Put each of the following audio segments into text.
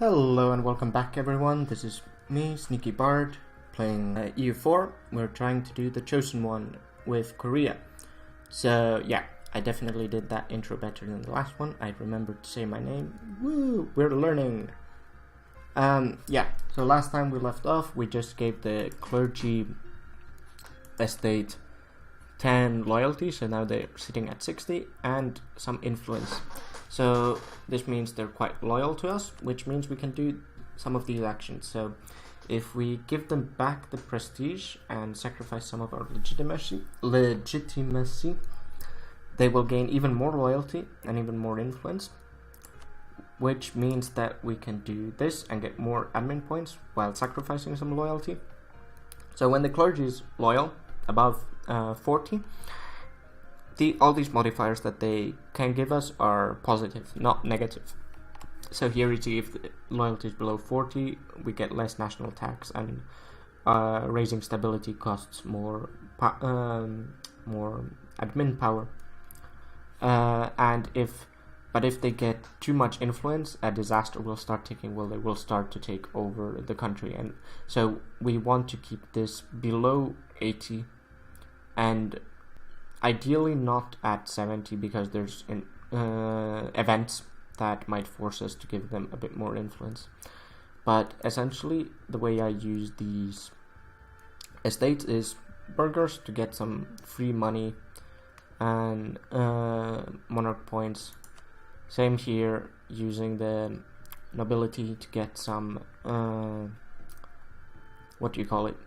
Hello and welcome back everyone, this is me, Sneaky Bard, playing EU4. We're trying to do the Choson one with Korea. So yeah, I definitely did that intro better than the last one. I remembered to say my name. Woo! We're learning! Yeah, so last time we left off, we just gave the clergy estate 10 loyalty, so now they're sitting at 60, and some influence. So this means they're quite loyal to us, which means we can do some of these actions. So if we give them back the prestige and sacrifice some of our legitimacy, they will gain even more loyalty and even more influence, which means that we can do this and get more admin points while sacrificing some loyalty. So when the clergy is loyal, above 40, all these modifiers that they can give us are positive, not negative. So here you see if the loyalty is below 40, we get less national tax, and raising stability costs more admin power. But if they get too much influence, a disaster will start ticking. Well, they will start to take over the country, and so we want to keep this below 80, and ideally not at 70, because there's events that might force us to give them a bit more influence. But essentially, the way I use these estates is burghers to get some free money and monarch points. Same here, using the nobility to get some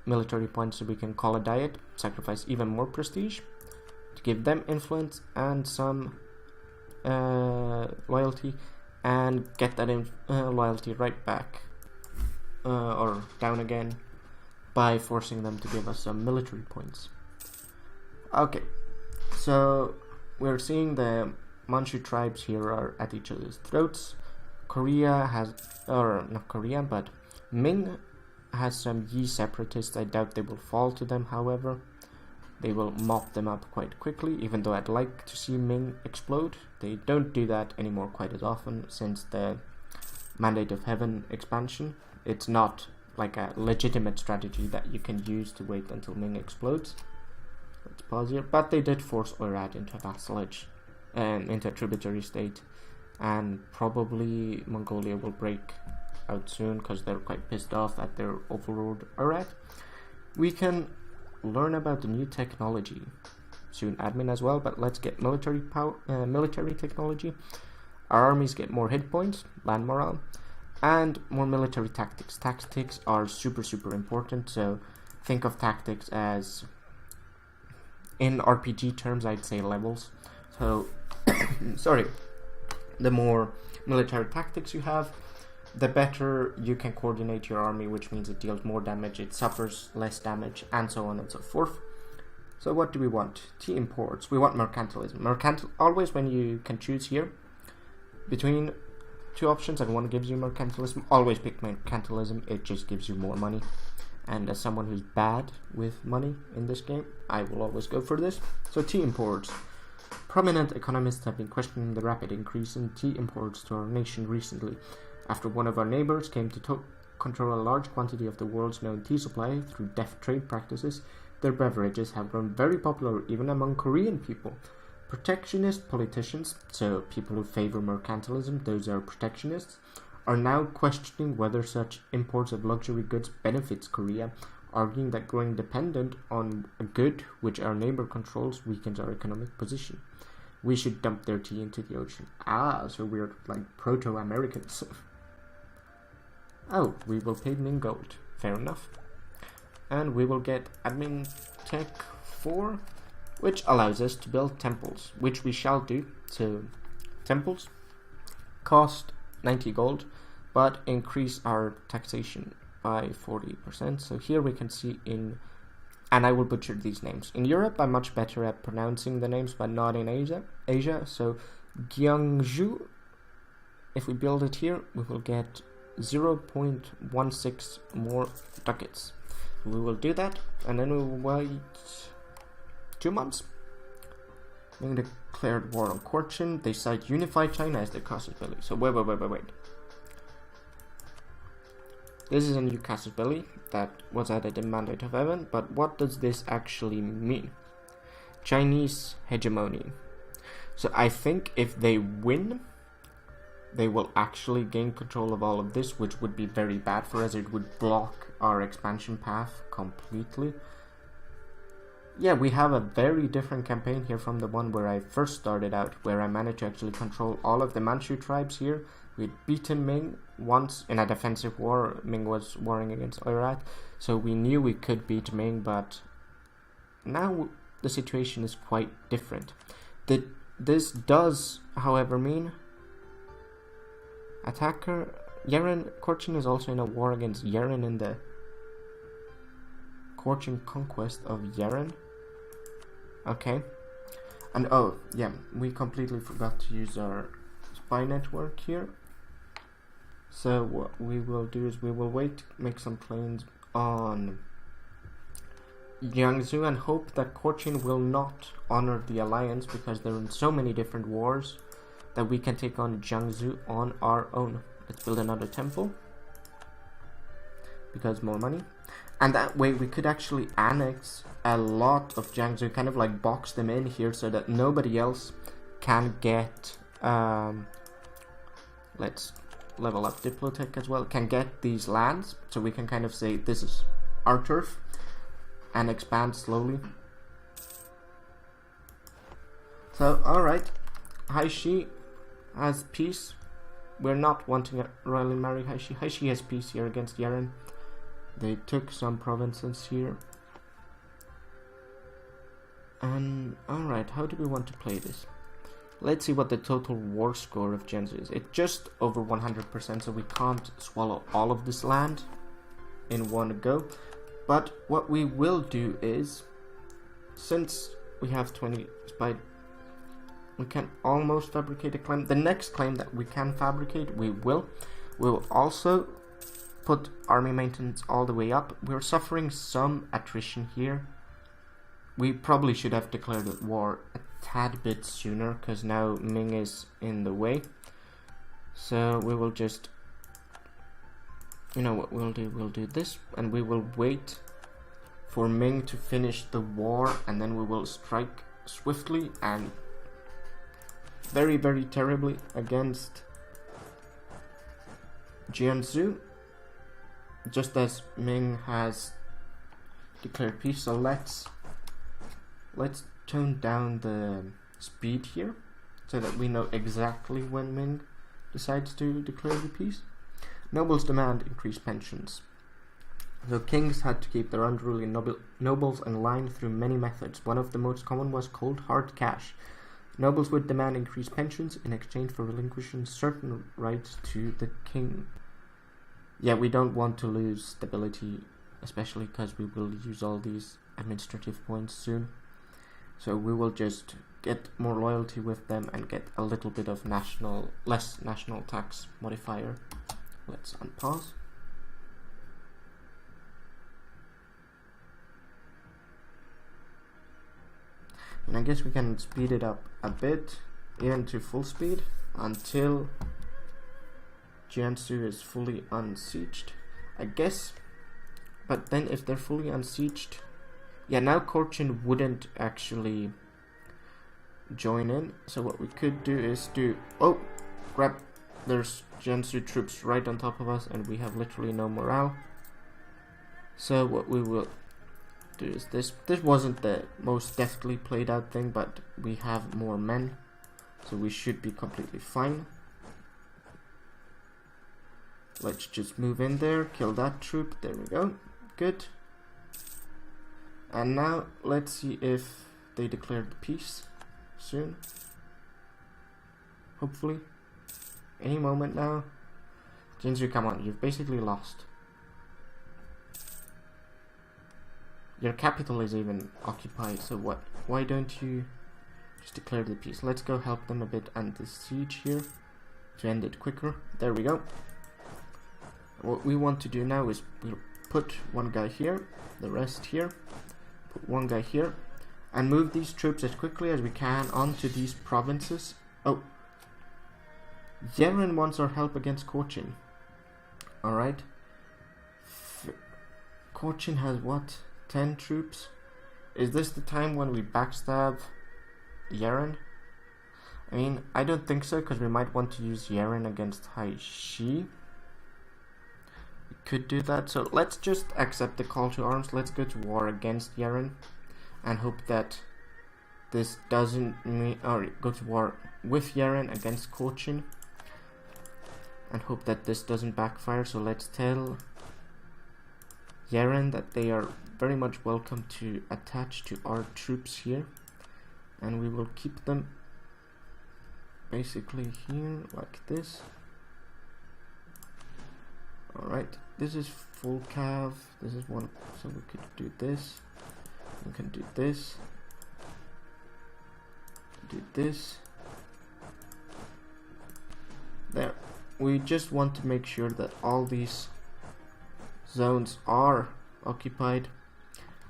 military points, so we can call a diet, sacrifice even more prestige to give them influence and some loyalty, and get that loyalty right back or down again by forcing them to give us some military points. Okay, so we're seeing the Manchu tribes here are at each other's throats. Ming has some Yi separatists. I doubt they will fall to them, however. They will mop them up quite quickly, even though I'd like to see Ming explode. They don't do that anymore quite as often since the Mandate of Heaven expansion. It's not like a legitimate strategy that you can use to wait until Ming explodes. Let's pause here. But they did force Oirat into vassalage, into a tributary state, and probably Mongolia will break out soon because they're quite pissed off at their overlord Oirat. We can learn about the new technology soon, admin as well, but let's get military technology. Our armies get more hit points, land morale, and more military tactics. Tactics are super important, so think of tactics as, in RPG terms, I'd say levels. So the more military tactics you have, the better you can coordinate your army, which means it deals more damage, it suffers less damage, and so on and so forth. So what do we want? Tea imports. We want mercantilism. Always when you can choose here between two options and one gives you mercantilism, always pick mercantilism. It just gives you more money. And as someone who's bad with money in this game, I will always go for this. So tea imports. Prominent economists have been questioning the rapid increase in tea imports to our nation recently, after one of our neighbors came to control a large quantity of the world's known tea supply through deft trade practices. Their beverages have grown very popular even among Korean people. Protectionist politicians, so people who favor mercantilism, those are protectionists, are now questioning whether such imports of luxury goods benefits Korea, arguing that growing dependent on a good which our neighbor controls weakens our economic position. We should dump their tea into the ocean. So we're like proto-Americans. Oh, we will pay them in gold. Fair enough. And we will get admin tech 4, which allows us to build temples, which we shall do. So temples cost 90 gold, but increase our taxation by 40%. So here we can see and I will butcher these names. In Europe, I'm much better at pronouncing the names, but not in Asia. So Jiangxou, if we build it here, we will get 0.16 more ducats. We will do that, and then we will wait 2 months. Ming declared war on Cochin. They cite unified China as their casus belli. So wait. This is a new casus belli that was added in Mandate of Heaven, but what does this actually mean? Chinese hegemony. So I think if they win, they will actually gain control of all of this, which would be very bad for us. It would block our expansion path completely. Yeah, we have a very different campaign here from the one where I first started out, where I managed to actually control all of the Manchu tribes here. We'd beaten Ming once in a defensive war. Ming was warring against Oirat, so we knew we could beat Ming, but now the situation is quite different. This does, however, mean attacker Yeren Korchin is also in a war against Yeren in the Korchin conquest of Yeren. Okay. And oh, yeah, we completely forgot to use our spy network here. So what we will do is we will wait, make some claims on Jiangxou and hope that Korchin will not honor the alliance, because they're in so many different wars that we can take on Jiangxou on our own. Let's build another temple, because more money. And that way we could actually annex a lot of Jiangxou, kind of like box them in here so that nobody else can get, let's level up Diplotech as well, can get these lands. So we can kind of say this is our turf and expand slowly. So, alright, Haishi has peace. We're not wanting to royally marry Haishi. Haishi has peace here against Yeren. They took some provinces here. And alright, how do we want to play this? Let's see what the total war score of Jiangxu is. It's just over 100%, so we can't swallow all of this land in one go. But what we will do is, since we have 20 spy, we can almost fabricate a claim. The next claim that we can fabricate, we will. We will also put army maintenance all the way up. We're suffering some attrition here. We probably should have declared war a tad bit sooner, because now Ming is in the way. So we will just, you know what we'll do? We'll do this, and we will wait for Ming to finish the war, and then we will strike swiftly and very, very terribly against Jiangxu, just as Ming has declared peace. So let's tone down the speed here so that we know exactly when Ming decides to declare the peace. Nobles demand increased pensions. So kings had to keep their unruly nobles in line through many methods. One of the most common was cold hard cash. Nobles would demand increased pensions in exchange for relinquishing certain rights to the king. Yeah, we don't want to lose stability, especially because we will use all these administrative points soon. So we will just get more loyalty with them and get a little bit of less national tax modifier. Let's unpause. And I guess we can speed it up a bit, even to full speed, until Jiangxu is fully unsieged, I guess. But then if they're fully unsieged, yeah, now Korchin wouldn't actually join in. So what we could do is oh, crap, there's Jiangxu troops right on top of us and we have literally no morale. So what we will do is this wasn't the most deftly played out thing, but we have more men, so we should be completely fine. Let's just move in there, kill that troop, there we go, good. And now let's see if they declared peace soon. Hopefully. Any moment now. Jiangxu, come on, you've basically lost. Your capital is even occupied, so what? Why don't you just declare the peace? Let's go help them a bit and the siege here to end it quicker. There we go. What we want to do now is we'll put one guy here, the rest here, put one guy here, and move these troops as quickly as we can onto these provinces. Oh, Yeren wants our help against Korchin. Alright. Cochin has what? 10 troops? Is this the time when we backstab Yeren? I mean, I don't think so, because we might want to use Yeren against Haishi. We could do that, so let's just accept the call to arms. Let's go to war against Yeren and hope that this doesn't mean, or go to war with Yeren against Cochin and hope that this doesn't backfire. So let's tell Yeren that they are very much welcome to attach to our troops here, and we will keep them basically here like this. Alright, this is full cav, this is one, so we could do this, we can do this, do this, there. We just want to make sure that all these zones are occupied.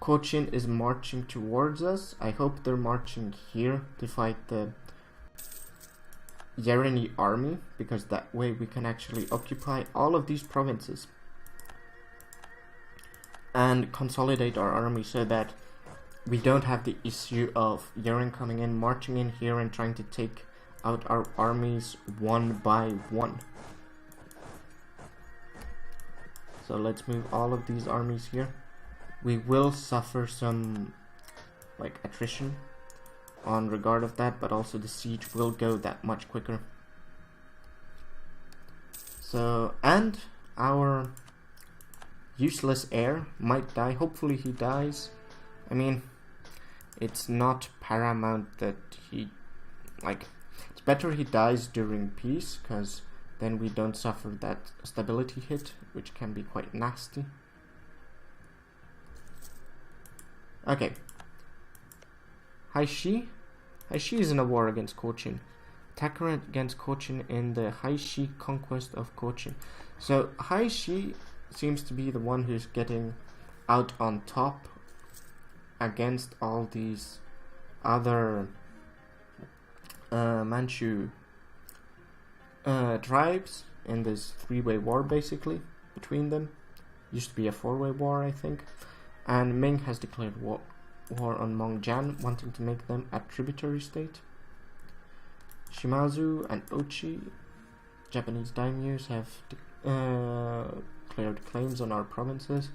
Cochin is marching towards us. I hope they're marching here to fight the Yereni army, because that way we can actually occupy all of these provinces and consolidate our army so that we don't have the issue of Yeren coming in, marching in here and trying to take out our armies one by one. So let's move all of these armies here. We will suffer some like attrition on regard of that, but also the siege will go that much quicker. So, and our useless heir might die. Hopefully he dies. I mean, it's not paramount that he, like, it's better he dies during peace, because then we don't suffer that stability hit, which can be quite nasty. Okay. Haishi is in a war against Cochin. Attacker against Cochin in the Haishi conquest of Cochin. So Haishi seems to be the one who's getting out on top against all these other Manchu tribes in this three-way war, basically, between them. Used to be a four-way war, I think. And Ming has declared war on Mongjian, wanting to make them a tributary state. Shimazu and Ochi, Japanese daimyos, have declared claims on our provinces.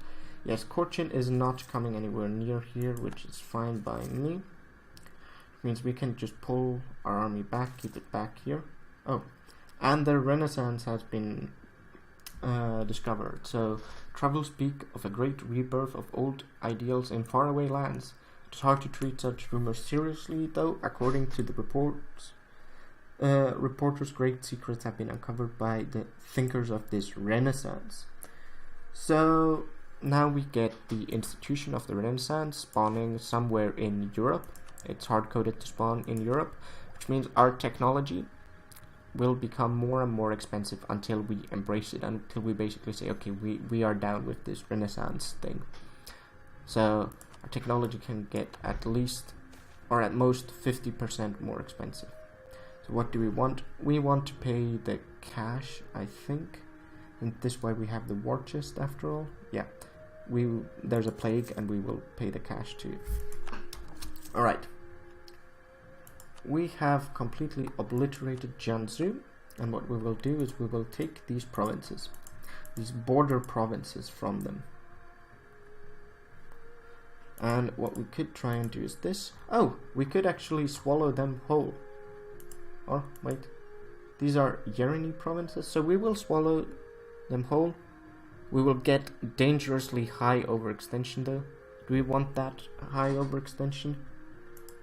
Yes, Cochin is not coming anywhere near here, which is fine by me. It means we can just pull our army back, keep it back here. Oh, and the Renaissance has been discovered. So travels speak of a great rebirth of old ideals in faraway lands. It's hard to treat such rumors seriously, though. According to the reports, reporters' great secrets have been uncovered by the thinkers of this Renaissance. So now we get the institution of the Renaissance spawning somewhere in Europe. It's hard-coded to spawn in Europe, which means our technology will become more and more expensive until we embrace it, until we basically say, okay, we are down with this Renaissance thing. So our technology can get at least, or at most, 50% more expensive. So what do we want? We want to pay the cash, I think. And this is why we have the war chest after all. Yeah, there's a plague and we will pay the cash too. Alright. We have completely obliterated Jiangxou, and what we will do is we will take these provinces, these border provinces from them. And what we could try and do is this. Oh, we could actually swallow them whole. Or, wait, these are Yereni provinces, so we will swallow them whole. We will get dangerously high overextension though. Do we want that high overextension?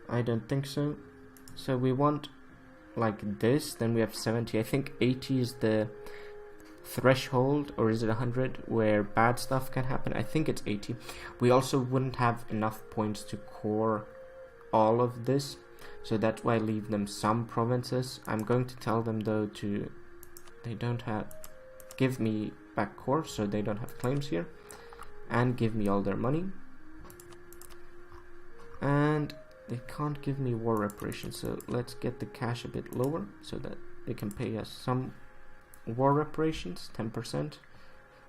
I don't think so. So we want like this, then we have 70. I think 80 is the threshold, or is it 100 where bad stuff can happen? I think it's 80. We also wouldn't have enough points to core all of this, so that's why I leave them some provinces. I'm going to tell them though to, they don't have, give me back core so they don't have claims here, and give me all their money. And they can't give me war reparations, so let's get the cash a bit lower so that they can pay us some war reparations, 10%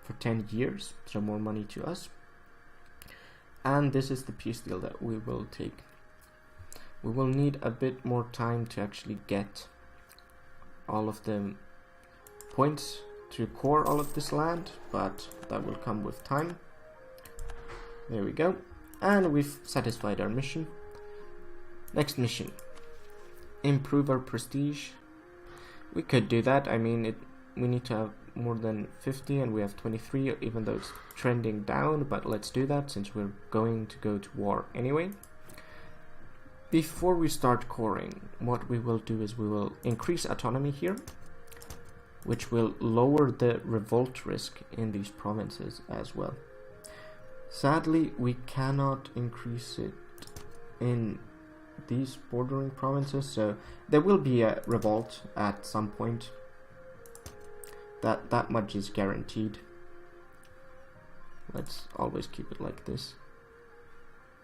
for 10 years, so more money to us. And this is the peace deal that we will take. We will need a bit more time to actually get all of the points to core all of this land, but that will come with time. There we go. And we've satisfied our mission. Next mission. Improve our prestige. We could do that. I mean, we need to have more than 50 and we have 23, even though it's trending down, but let's do that since we're going to go to war anyway. Before we start coring, what we will do is we will increase autonomy here, which will lower the revolt risk in these provinces as well. Sadly, we cannot increase it in these bordering provinces, so there will be a revolt at some point. That much is guaranteed. Let's always keep it like this.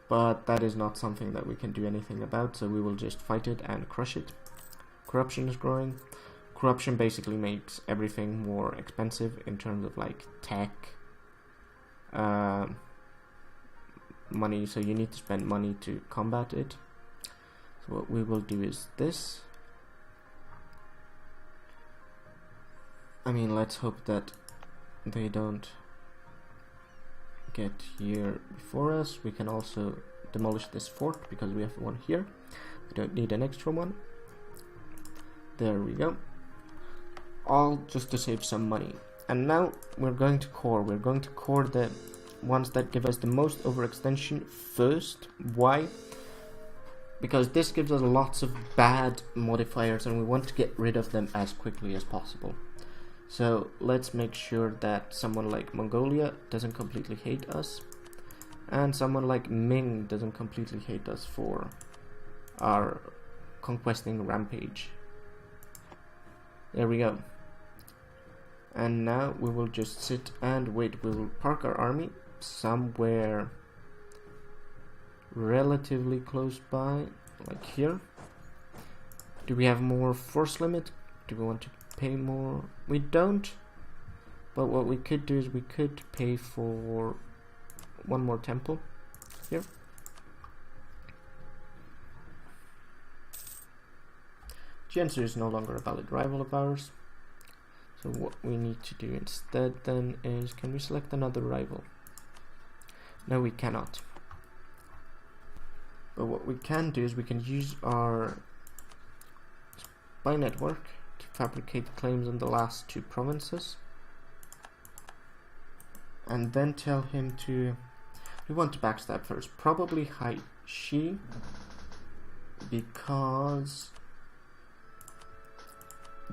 But that is not something that we can do anything about, so we will just fight it and crush it. Corruption is growing. Corruption basically makes everything more expensive in terms of like tech, money, so you need to spend money to combat it. So what we will do is this. I mean, let's hope that they don't get here before us. We can also demolish this fort because we have one here. We don't need an extra one. There we go. All just to save some money. And now we're going to core. We're going to core the ones that give us the most overextension first. Why? Because this gives us lots of bad modifiers and we want to get rid of them as quickly as possible. So let's make sure that someone like Mongolia doesn't completely hate us, and someone like Ming doesn't completely hate us for our conquesting rampage. There we go. And now we will just sit and wait. We will park our army somewhere relatively close by, like here. Do we have more force limit? Do we want to pay more? We don't, but what we could do is we could pay for one more temple here. Jiangxou is no longer a valid rival of ours, so what we need to do instead then is, can we select another rival? No, we cannot. But what we can do is we can use our spy network to fabricate claims in the last two provinces, and then tell him to, we want to backstab first, probably Haishi, because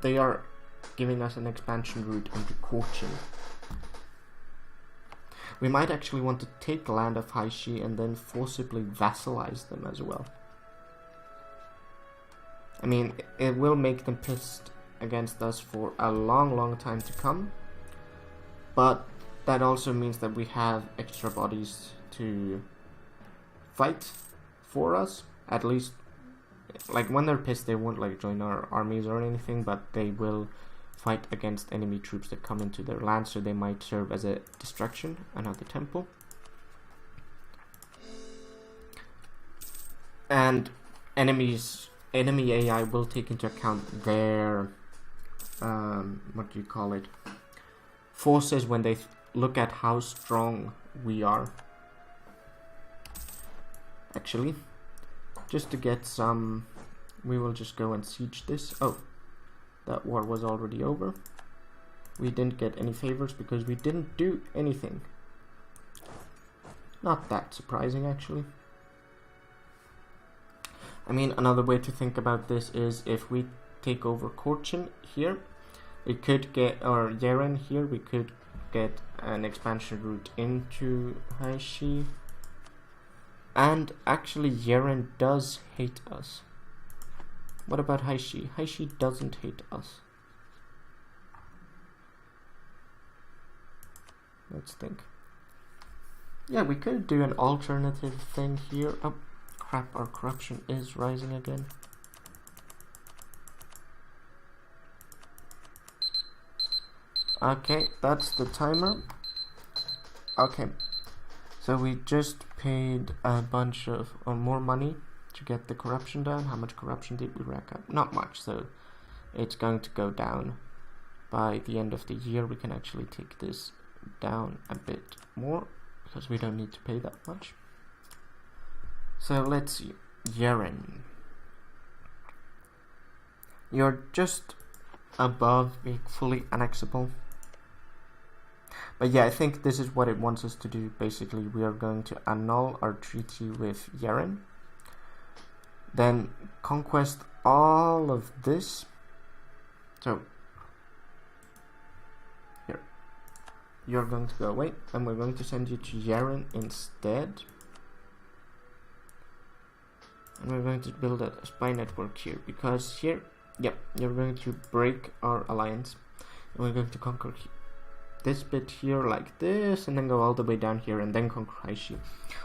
they are giving us an expansion route into Choson. We might actually want to take land of Haishi and then forcibly vassalize them as well. I mean, it will make them pissed against us for a long time to come, but that also means that we have extra bodies to fight for us. At least, like, when they're pissed, they won't like join our armies or anything, but they will fight against enemy troops that come into their land, so they might serve as a distraction. Another temple. And enemy AI will take into account their what do you call it, forces when they look at how strong we are. Actually, just to get some, we will just go and siege this. Oh, that war was already over. We didn't get any favors because we didn't do anything. Not that surprising, actually. I mean, another way to think about this is if we take over Choson here, we could get, or Yeren here, we could get an expansion route into Haishi. And actually Yeren does hate us. What about Haishi? Haishi doesn't hate us. Let's think. Yeah, we could do an alternative thing here. Oh, crap, our corruption is rising again. Okay, that's the timer. Okay, So we just paid a bunch of more money to get the corruption down. How much corruption did we rack up? Not much, so it's going to go down. By the end of the year we can actually take this down a bit more because we don't need to pay that much. So let's see. Yeren. You're just above being fully annexable. But yeah, I think this is what it wants us to do. Basically, we are going to annul our treaty with Yeren. Then conquest all of this. So here, you're going to go away, and we're going to send you to Yeren instead. And we're going to build a spy network here, because here, yep, you're going to break our alliance, and we're going to conquer this bit here like this, and then go all the way down here, and then conquer Haishi.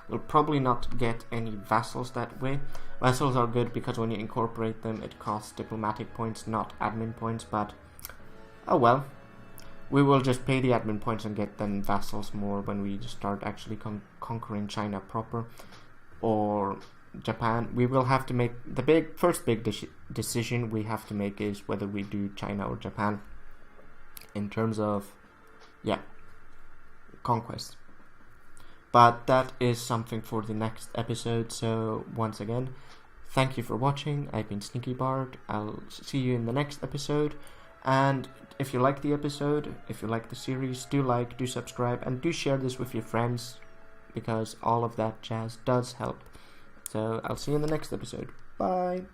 We'll probably not get any vassals that way. Vassals are good because when you incorporate them, it costs diplomatic points, not admin points, but oh well. We will just pay the admin points and get them vassals more when we start actually conquering China proper, or Japan. We will have to make the first big decision we have to make is whether we do China or Japan in terms of conquest. But that is something for the next episode. So once again, thank you for watching. I've been Sneaky Bard. I'll see you in the next episode. And if you like the episode, if you like the series, do like, do subscribe, and do share this with your friends, because all of that jazz does help. So I'll see you in the next episode. Bye.